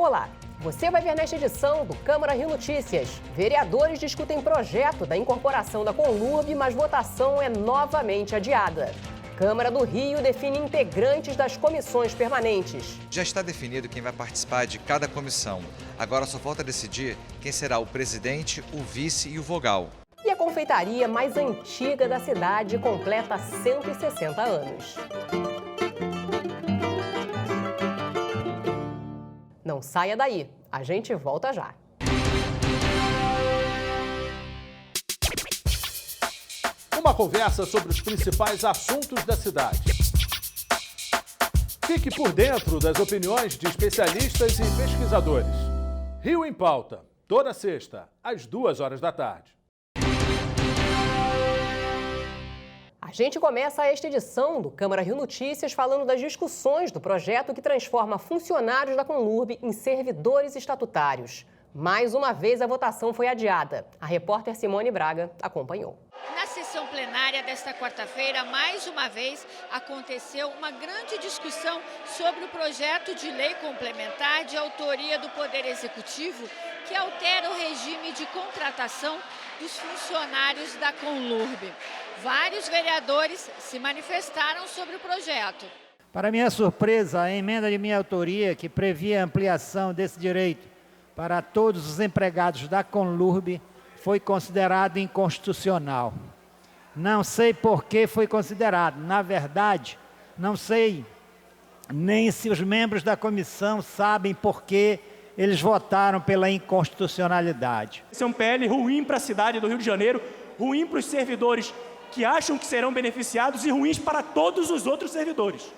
Olá, você vai ver nesta edição do Câmara Rio Notícias. Vereadores discutem projeto da incorporação da Conlurb, mas votação é novamente adiada. Câmara do Rio define integrantes das comissões permanentes. Já está definido quem vai participar de cada comissão. Agora só falta decidir quem será o presidente, o vice e o vogal. E a confeitaria mais antiga da cidade completa 160 anos. Não saia daí, a gente volta já. Uma conversa sobre os principais assuntos da cidade. Fique por dentro das opiniões de especialistas e pesquisadores. Rio em Pauta, toda sexta, às 14h. A gente começa esta edição do Câmara Rio Notícias falando das discussões do projeto que transforma funcionários da Conlurb em servidores estatutários. Mais uma vez a votação foi adiada. A repórter Simone Braga acompanhou. Na sessão plenária desta quarta-feira, mais uma vez, aconteceu uma grande discussão sobre o projeto de lei complementar de autoria do Poder Executivo que altera o regime de contratação dos funcionários da Conlurb. Vários vereadores se manifestaram sobre o projeto. Para minha surpresa, a emenda de minha autoria, que previa a ampliação desse direito para todos os empregados da Conlurb, foi considerado inconstitucional. Não sei por que foi considerado. Na verdade, não sei nem se os membros da comissão sabem por que eles votaram pela inconstitucionalidade. Esse é um PL ruim para a cidade do Rio de Janeiro, ruim para os servidores que acham que serão beneficiados e ruins para todos os outros servidores.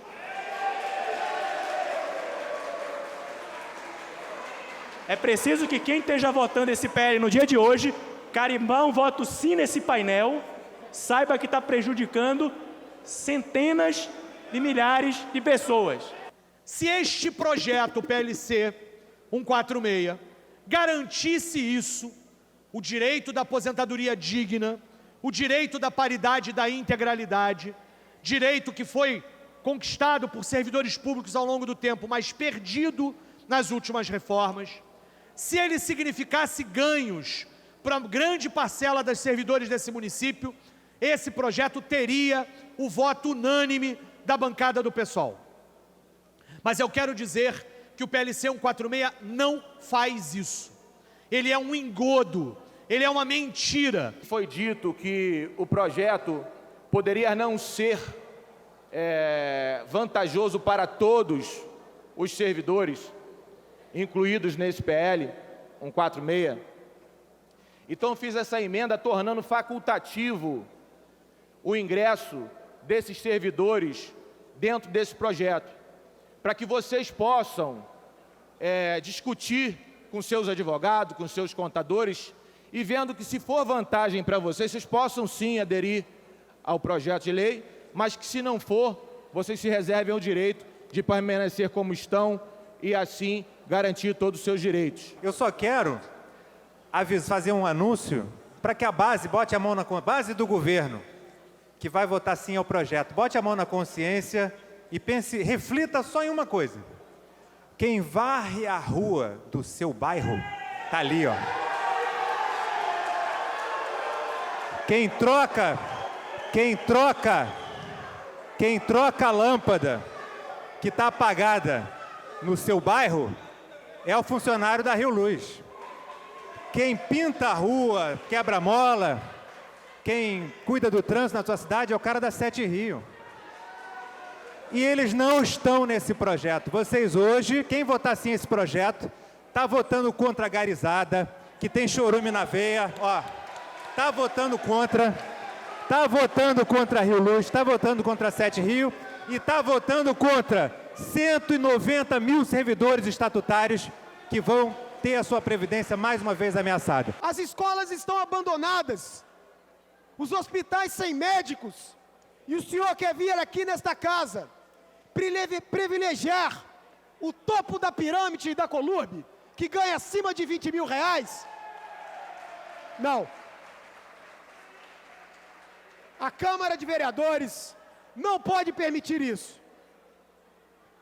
É preciso que quem esteja votando esse PL no dia de hoje, carimbar um voto sim nesse painel, saiba que está prejudicando centenas de milhares de pessoas. Se este projeto PLC 146 garantisse isso, o direito da aposentadoria digna, o direito da paridade e da integralidade, direito que foi conquistado por servidores públicos ao longo do tempo, mas perdido nas últimas reformas, se ele significasse ganhos para grande parcela dos servidores desse município, esse projeto teria o voto unânime da bancada do PSOL. Mas eu quero dizer que o PLC 146 não faz isso. Ele é um engodo, ele é uma mentira. Foi dito que o projeto poderia não ser vantajoso para todos os servidores incluídos nesse PL 146. Então fiz essa emenda tornando facultativo o ingresso desses servidores dentro desse projeto, para que vocês possam discutir com seus advogados, com seus contadores, e vendo que se for vantagem para vocês, vocês possam sim aderir ao projeto de lei, mas que se não for, vocês se reservem o direito de permanecer como estão e assim garantir todos os seus direitos. Eu só quero fazer um anúncio para que a base bote a mão na base do governo, que vai votar sim ao projeto, bote a mão na consciência e pense, reflita só em uma coisa. Quem varre a rua do seu bairro, tá ali, ó. Quem troca a lâmpada que está apagada no seu bairro é o funcionário da Rio Luz. Quem pinta a rua, quebra mola, quem cuida do trânsito na sua cidade é o cara da Sete Rio. E eles não estão nesse projeto. Vocês hoje, quem votar sim esse projeto, está votando contra a garizada, que tem chorume na veia, ó. Está votando contra a Rio Luz, está votando contra a Sete Rio e está votando contra 190 mil servidores estatutários que vão ter a sua previdência mais uma vez ameaçada. As escolas estão abandonadas, os hospitais sem médicos, e o senhor quer vir aqui nesta casa privilegiar o topo da pirâmide da Conlurb, que ganha acima de 20 mil reais? Não. A Câmara de Vereadores não pode permitir isso.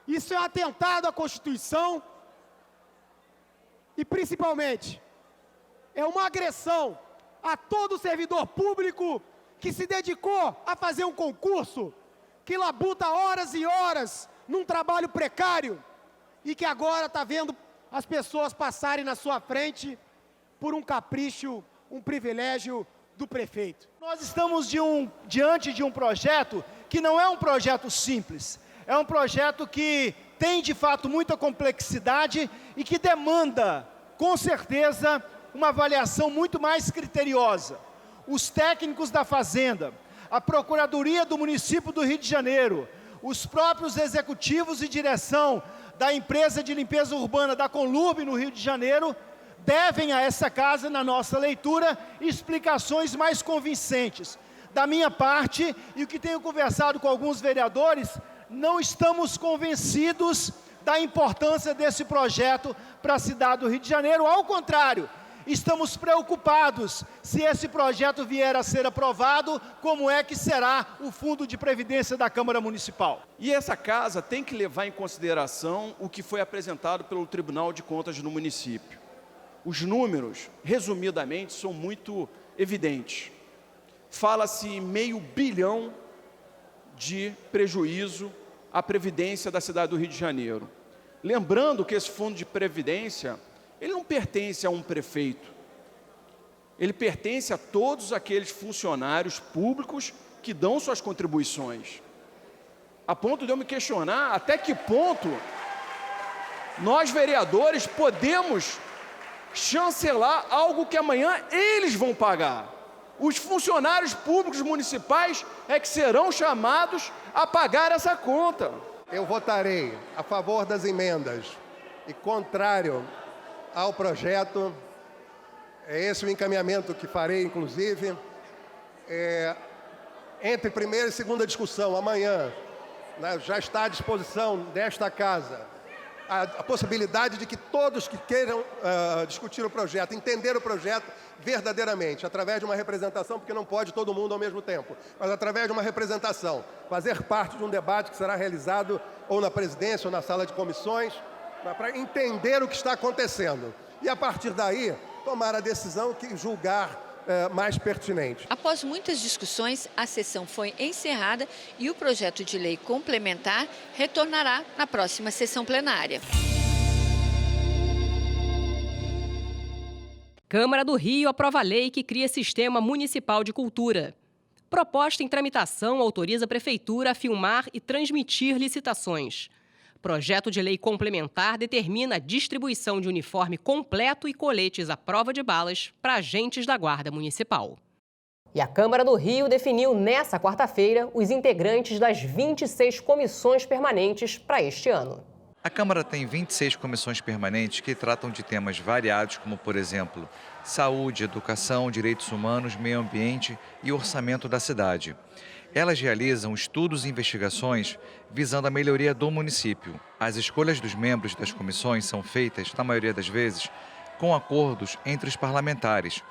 Isso é um atentado à Constituição, e principalmente é uma agressão a todo servidor público que se dedicou a fazer um concurso, que labuta horas e horas num trabalho precário e que agora está vendo as pessoas passarem na sua frente por um capricho, um privilégio do prefeito. Nós estamos diante de um projeto que não é um projeto simples, é um projeto que tem de fato muita complexidade e que demanda, com certeza, uma avaliação muito mais criteriosa. Os técnicos da Fazenda, a Procuradoria do município do Rio de Janeiro, os próprios executivos e direção da empresa de limpeza urbana da Conlurb no Rio de Janeiro, devem a essa casa, na nossa leitura, explicações mais convincentes. Da minha parte, e o que tenho conversado com alguns vereadores, não estamos convencidos da importância desse projeto para a cidade do Rio de Janeiro. Ao contrário, estamos preocupados se esse projeto vier a ser aprovado, como é que será o Fundo de Previdência da Câmara Municipal. E essa casa tem que levar em consideração o que foi apresentado pelo Tribunal de Contas no município. Os números, resumidamente, são muito evidentes. Fala-se em R$500 bilhão de prejuízo à Previdência da cidade do Rio de Janeiro. Lembrando que esse Fundo de Previdência, ele não pertence a um prefeito. Ele pertence a todos aqueles funcionários públicos que dão suas contribuições. A ponto de eu me questionar até que ponto nós, vereadores, podemos chancelar algo que amanhã eles vão pagar. Os funcionários públicos municipais é que serão chamados a pagar essa conta. Eu votarei a favor das emendas e contrário ao projeto. É esse o encaminhamento que farei, inclusive. Entre primeira e segunda discussão, amanhã, já está à disposição desta casa a possibilidade de que todos que queiram discutir o projeto, entender o projeto verdadeiramente, através de uma representação, porque não pode todo mundo ao mesmo tempo, mas através de uma representação, fazer parte de um debate que será realizado ou na presidência ou na sala de comissões, para entender o que está acontecendo. E, a partir daí, tomar a decisão que julgar mais pertinente. Após muitas discussões, a sessão foi encerrada e o projeto de lei complementar retornará na próxima sessão plenária. Câmara do Rio aprova a lei que cria Sistema Municipal de Cultura. Proposta em tramitação autoriza a Prefeitura a filmar e transmitir licitações. Projeto de lei complementar determina a distribuição de uniforme completo e coletes à prova de balas para agentes da Guarda Municipal. E a Câmara do Rio definiu nesta quarta-feira os integrantes das 26 comissões permanentes para este ano. A Câmara tem 26 comissões permanentes que tratam de temas variados, como, por exemplo, saúde, educação, direitos humanos, meio ambiente e orçamento da cidade. Elas realizam estudos e investigações visando a melhoria do município. As escolhas dos membros das comissões são feitas, na maioria das vezes, com acordos entre os parlamentares.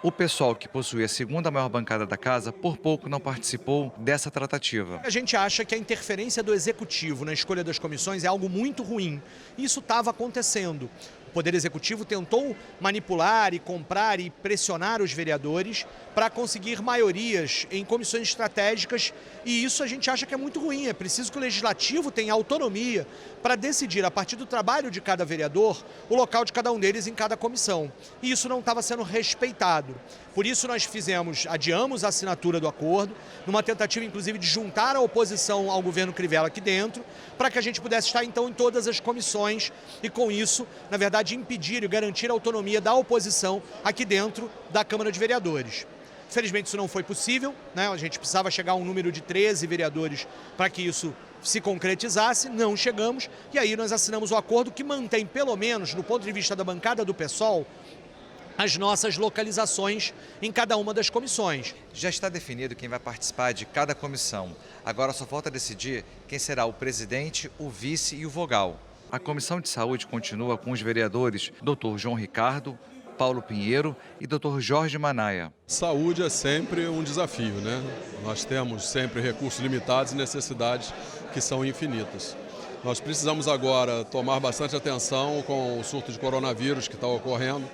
O pessoal que possui a segunda maior bancada da casa, por pouco não participou dessa tratativa. A gente acha que a interferência do Executivo na escolha das comissões é algo muito ruim. Isso estava acontecendo. O Poder Executivo tentou manipular e comprar e pressionar os vereadores para conseguir maiorias em comissões estratégicas, e isso a gente acha que é muito ruim. É preciso que o Legislativo tenha autonomia para decidir, a partir do trabalho de cada vereador, o local de cada um deles em cada comissão. E isso não estava sendo respeitado. Por isso nós adiamos a assinatura do acordo, numa tentativa inclusive de juntar a oposição ao governo Crivella aqui dentro, para que a gente pudesse estar então em todas as comissões e com isso, na verdade, impedir e garantir a autonomia da oposição aqui dentro da Câmara de Vereadores. Infelizmente isso não foi possível, né? A gente precisava chegar a um número de 13 vereadores para que isso se concretizasse, não chegamos, e aí nós assinamos o acordo que mantém, pelo menos, do ponto de vista da bancada do PSOL, as nossas localizações em cada uma das comissões. Já está definido quem vai participar de cada comissão. Agora só falta decidir quem será o presidente, o vice e o vogal. A Comissão de Saúde continua com os vereadores Dr. João Ricardo, Paulo Pinheiro e Dr. Jorge Manaia. Saúde é sempre um desafio, né? Nós temos sempre recursos limitados e necessidades que são infinitas. Nós precisamos agora tomar bastante atenção com o surto de coronavírus que está ocorrendo.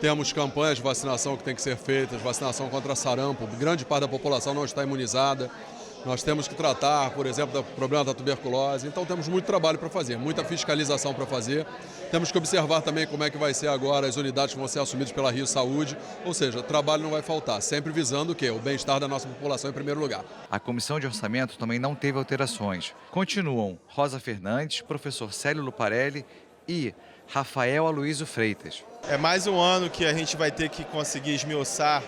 Temos campanhas de vacinação que têm que ser feitas, vacinação contra sarampo, grande parte da população não está imunizada. Nós temos que tratar, por exemplo, do problema da tuberculose. Então temos muito trabalho para fazer, muita fiscalização para fazer. Temos que observar também como é que vai ser agora as unidades que vão ser assumidas pela Rio Saúde. Ou seja, trabalho não vai faltar, sempre visando o quê? O bem-estar da nossa população em primeiro lugar. A Comissão de Orçamento também não teve alterações. Continuam Rosa Fernandes, professor Célio Luparelli e Rafael Aloysio Freitas. É mais um ano que a gente vai ter que conseguir esmiuçar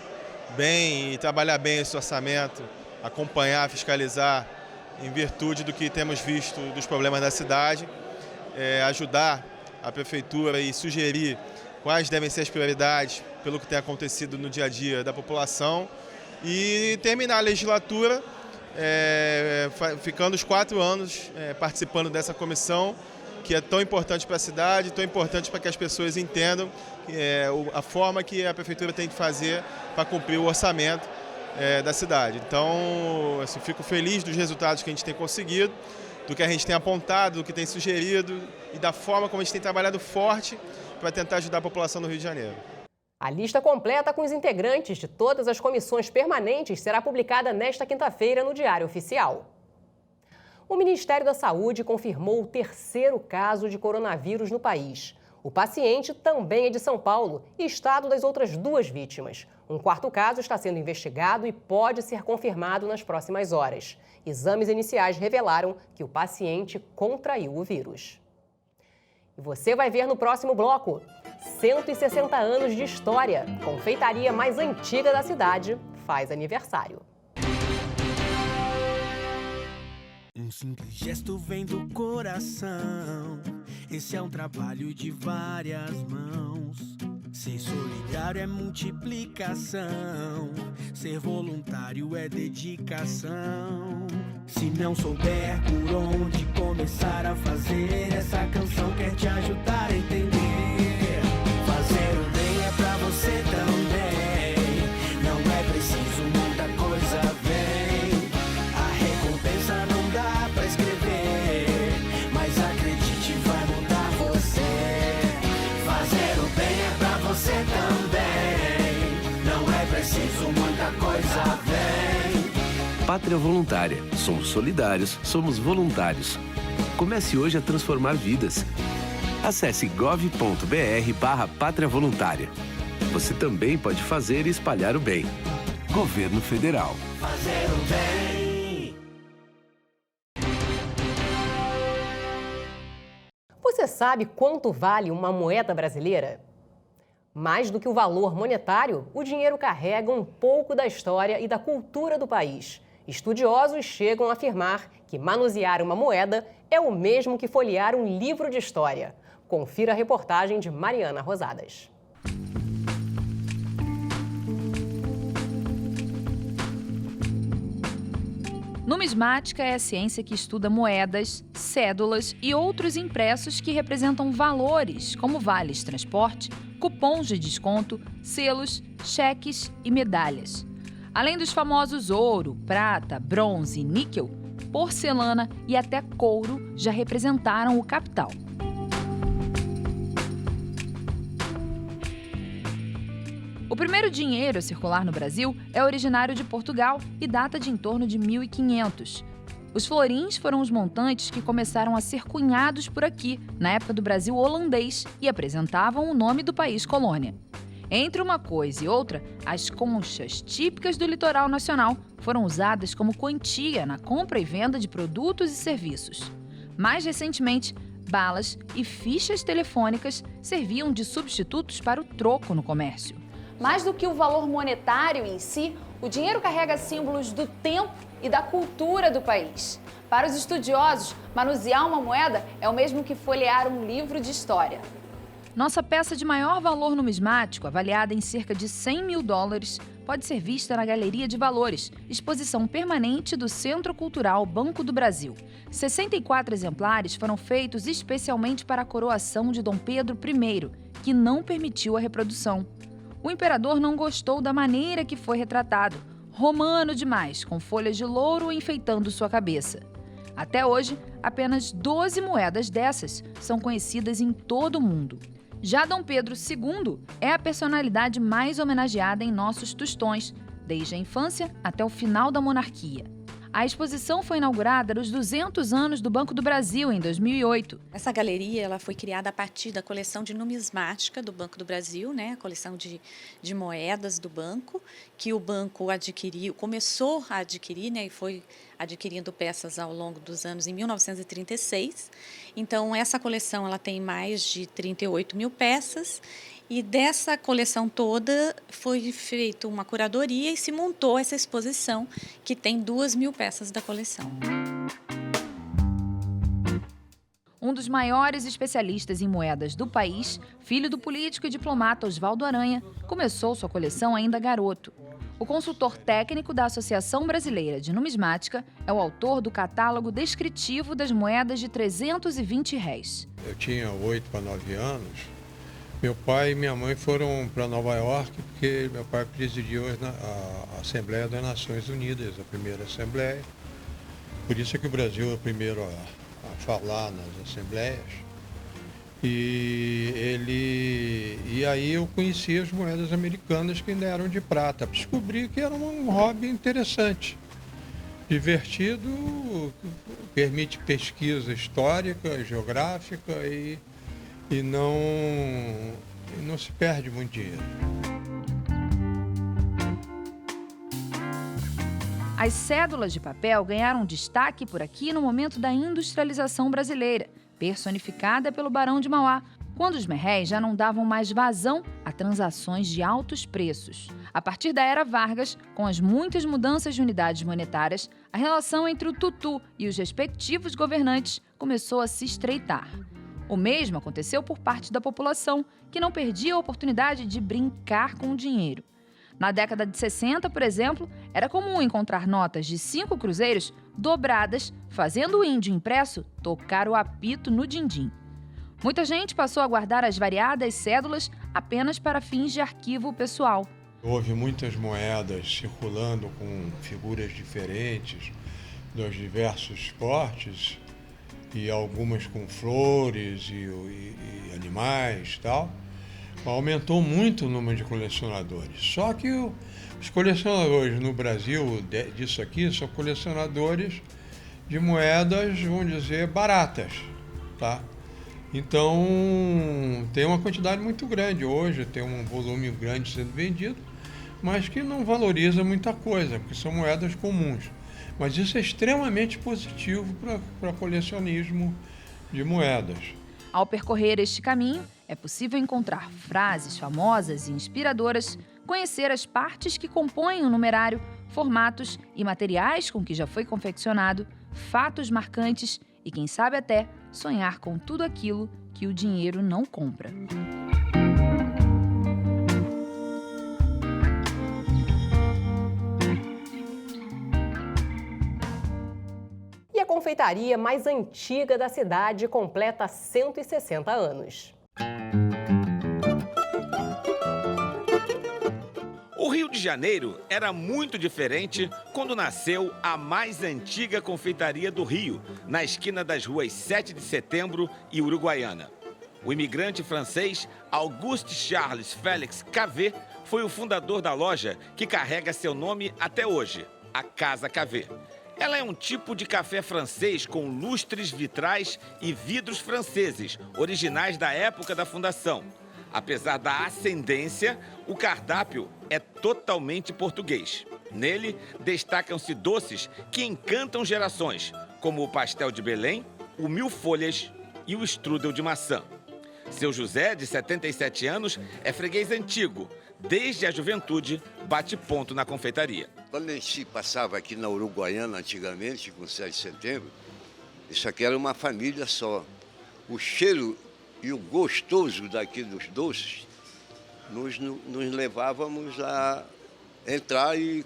bem e trabalhar bem esse orçamento, acompanhar, fiscalizar, em virtude do que temos visto dos problemas da cidade, ajudar a Prefeitura e sugerir quais devem ser as prioridades pelo que tem acontecido no dia a dia da população e terminar a legislatura ficando os 4 anos participando dessa comissão, que é tão importante para a cidade, tão importante para que as pessoas entendam a forma que a Prefeitura tem de fazer para cumprir o orçamento da cidade. Então, assim, fico feliz dos resultados que a gente tem conseguido, do que a gente tem apontado, do que tem sugerido e da forma como a gente tem trabalhado forte para tentar ajudar a população do Rio de Janeiro. A lista completa com os integrantes de todas as comissões permanentes será publicada nesta quinta-feira no Diário Oficial. O Ministério da Saúde confirmou o 3º caso de coronavírus no país. O paciente também é de São Paulo e estado das outras 2 vítimas. Um 4º caso está sendo investigado e pode ser confirmado nas próximas horas. Exames iniciais revelaram que o paciente contraiu o vírus. E você vai ver no próximo bloco. 160 anos de história. Confeitaria mais antiga da cidade faz aniversário. Um simples gesto vem do coração. Esse é um trabalho de várias mãos. Ser solidário é multiplicação. Ser voluntário é dedicação. Se não souber por onde começar a fazer, essa canção quer te ajudar a entender. Fazer o bem é pra você também. Não é preciso muita coisa, vem. A recompensa não dá pra escrever, mas acredite, vai mudar você. Fazer o bem é pra você também. Não é preciso muita coisa, vem. Pátria Voluntária. Somos solidários, somos voluntários. Comece hoje a transformar vidas. Acesse gov.br/Pátria Voluntária. Você também pode fazer e espalhar o bem. Governo Federal. Fazer o bem. Você sabe quanto vale uma moeda brasileira? Mais do que o valor monetário, o dinheiro carrega um pouco da história e da cultura do país. Estudiosos chegam a afirmar que manusear uma moeda é o mesmo que folhear um livro de história. Confira a reportagem de Mariana Rosadas. Numismática é a ciência que estuda moedas, cédulas e outros impressos que representam valores, como vales transporte, cupons de desconto, selos, cheques e medalhas. Além dos famosos ouro, prata, bronze, níquel, porcelana e até couro já representaram o capital. O primeiro dinheiro a circular no Brasil é originário de Portugal e data de em torno de 1500. Os florins foram os montantes que começaram a ser cunhados por aqui, na época do Brasil holandês, e apresentavam o nome do país colônia. Entre uma coisa e outra, as conchas típicas do litoral nacional foram usadas como quantia na compra e venda de produtos e serviços. Mais recentemente, balas e fichas telefônicas serviam de substitutos para o troco no comércio. Mais do que o valor monetário em si, o dinheiro carrega símbolos do tempo e da cultura do país. Para os estudiosos, manusear uma moeda é o mesmo que folhear um livro de história. Nossa peça de maior valor numismático, avaliada em cerca de $100 mil, pode ser vista na Galeria de Valores, exposição permanente do Centro Cultural Banco do Brasil. 64 exemplares foram feitos especialmente para a coroação de Dom Pedro I, que não permitiu a reprodução. O imperador não gostou da maneira que foi retratado, romano demais, com folhas de louro enfeitando sua cabeça. Até hoje, apenas 12 moedas dessas são conhecidas em todo o mundo. Já Dom Pedro II é a personalidade mais homenageada em nossos tostões, desde a infância até o final da monarquia. A exposição foi inaugurada nos 200 anos do Banco do Brasil, em 2008. Essa galeria ela foi criada a partir da coleção de numismática do Banco do Brasil, né? A coleção de moedas do banco, que o banco adquiriu, começou a adquirir, né? E foi adquirindo peças ao longo dos anos em 1936. Então, essa coleção ela tem mais de 38 mil peças. E dessa coleção toda foi feita uma curadoria e se montou essa exposição, que tem 2.000 peças da coleção. Um dos maiores especialistas em moedas do país, filho do político e diplomata Oswaldo Aranha, começou sua coleção ainda garoto. O consultor técnico da Associação Brasileira de Numismática é o autor do catálogo descritivo das moedas de R$320. Eu tinha 8 para 9 anos. Meu pai e minha mãe foram para Nova York porque meu pai presidiu a Assembleia das Nações Unidas, a primeira Assembleia. Por isso é que o Brasil é o primeiro a falar nas Assembleias. E aí eu conheci as moedas americanas que ainda eram de prata. Descobri que era um hobby interessante, divertido, permite pesquisa histórica, geográfica e não se perde muito dinheiro. As cédulas de papel ganharam destaque por aqui no momento da industrialização brasileira, personificada pelo Barão de Mauá, quando os merréis já não davam mais vazão a transações de altos preços. A partir da era Vargas, com as muitas mudanças de unidades monetárias, a relação entre o tutu e os respectivos governantes começou a se estreitar. O mesmo aconteceu por parte da população, que não perdia a oportunidade de brincar com o dinheiro. Na década de 60, por exemplo, era comum encontrar notas de 5 cruzeiros dobradas, fazendo o índio impresso tocar o apito no din-din. Muita gente passou a guardar as variadas cédulas apenas para fins de arquivo pessoal. Houve muitas moedas circulando com figuras diferentes dos diversos esportes, e algumas com flores e animais e tal. Aumentou muito o número de colecionadores. Só que os colecionadores no Brasil disso aqui são colecionadores de moedas, vamos dizer, baratas, tá? Então tem uma quantidade muito grande hoje, tem um volume grande sendo vendido, mas que não valoriza muita coisa, porque são moedas comuns. Mas isso é extremamente positivo para colecionismo de moedas. Ao percorrer este caminho, é possível encontrar frases famosas e inspiradoras, conhecer as partes que compõem o numerário, formatos e materiais com que já foi confeccionado, fatos marcantes e, quem sabe até, sonhar com tudo aquilo que o dinheiro não compra. E a confeitaria mais antiga da cidade completa 160 anos. O Rio de Janeiro era muito diferente quando nasceu a mais antiga confeitaria do Rio, na esquina das ruas 7 de Setembro e Uruguaiana. O imigrante francês Auguste Charles Félix Cavé foi o fundador da loja que carrega seu nome até hoje, a Casa Cavé. Ela é um tipo de café francês com lustres vitrais e vidros franceses, originais da época da fundação. Apesar da ascendência, o cardápio é totalmente português. Nele, destacam-se doces que encantam gerações, como o pastel de Belém, o mil folhas e o strudel de maçã. Seu José, de 77 anos, é freguês antigo. Desde a juventude, bate ponto na confeitaria. Quando a gente passava aqui na Uruguaiana, antigamente, com 7 de setembro, isso aqui era uma família só. O cheiro e o gostoso daqui dos doces nos levávamos a entrar e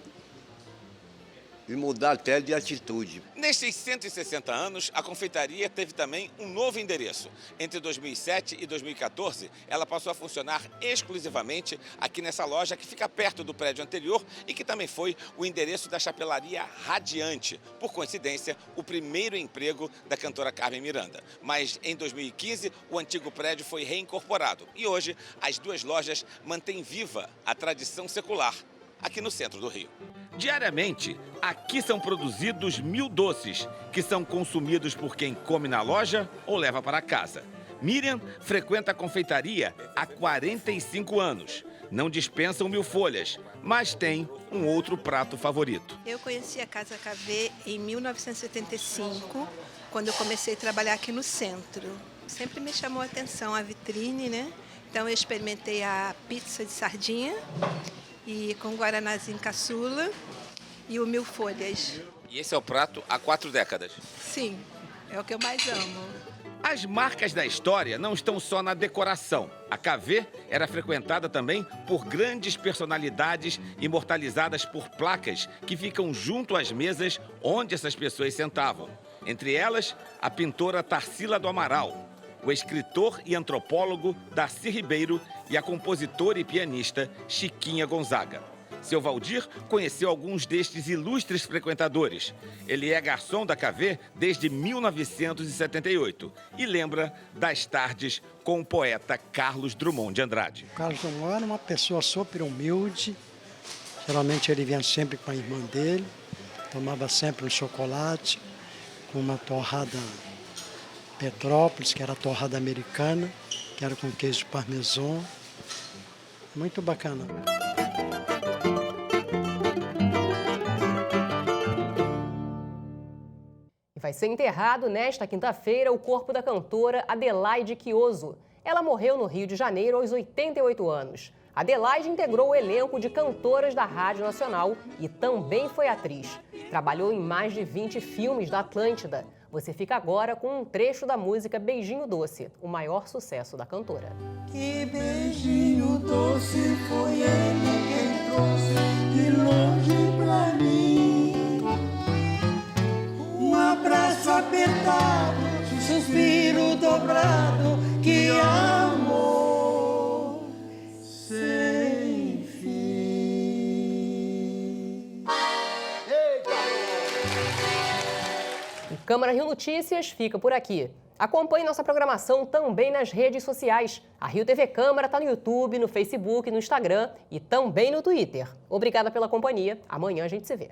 e mudar até de atitude. Nestes 160 anos, a confeitaria teve também um novo endereço. Entre 2007 e 2014, ela passou a funcionar exclusivamente aqui nessa loja que fica perto do prédio anterior e que também foi o endereço da chapelaria Radiante. Por coincidência, o primeiro emprego da cantora Carmen Miranda. Mas em 2015, o antigo prédio foi reincorporado e hoje as duas lojas mantêm viva a tradição secular aqui no centro do Rio. Diariamente, aqui são produzidos 1000 doces, que são consumidos por quem come na loja ou leva para casa. Miriam frequenta a confeitaria há 45 anos. Não dispensa o mil folhas, mas tem um outro prato favorito. Eu conheci a Casa KV em 1975, quando eu comecei a trabalhar aqui no centro. Sempre me chamou a atenção a vitrine, né? Então eu experimentei a pizza de sardinha e com guaranazinho caçula e o mil folhas. E esse é o prato há 4 décadas? Sim, é o que eu mais amo. As marcas da história não estão só na decoração. A KV era frequentada também por grandes personalidades imortalizadas por placas que ficam junto às mesas onde essas pessoas sentavam. Entre elas, a pintora Tarsila do Amaral, o escritor e antropólogo Darcy Ribeiro e a compositora e pianista Chiquinha Gonzaga. Seu Valdir conheceu alguns destes ilustres frequentadores. Ele é garçom da KV desde 1978 e lembra das tardes com o poeta Carlos Drummond de Andrade. Carlos Drummond era uma pessoa super humilde. Geralmente ele vinha sempre com a irmã dele, tomava sempre um chocolate com uma torrada Petrópolis, que era torrada americana, que era com queijo parmesão. Muito bacana. Vai ser enterrado nesta quinta-feira o corpo da cantora Adelaide Chioso. Ela morreu no Rio de Janeiro aos 88 anos. Adelaide integrou o elenco de cantoras da Rádio Nacional e também foi atriz. Trabalhou em mais de 20 filmes da Atlântida. Você fica agora com um trecho da música Beijinho Doce, o maior sucesso da cantora. Que beijinho doce foi ele quem trouxe de longe pra mim. Um abraço apertado, um suspiro dobrado, que amor sem fim. O Câmara Rio Notícias fica por aqui. Acompanhe nossa programação também nas redes sociais. A Rio TV Câmara está no YouTube, no Facebook, no Instagram e também no Twitter. Obrigada pela companhia. Amanhã a gente se vê.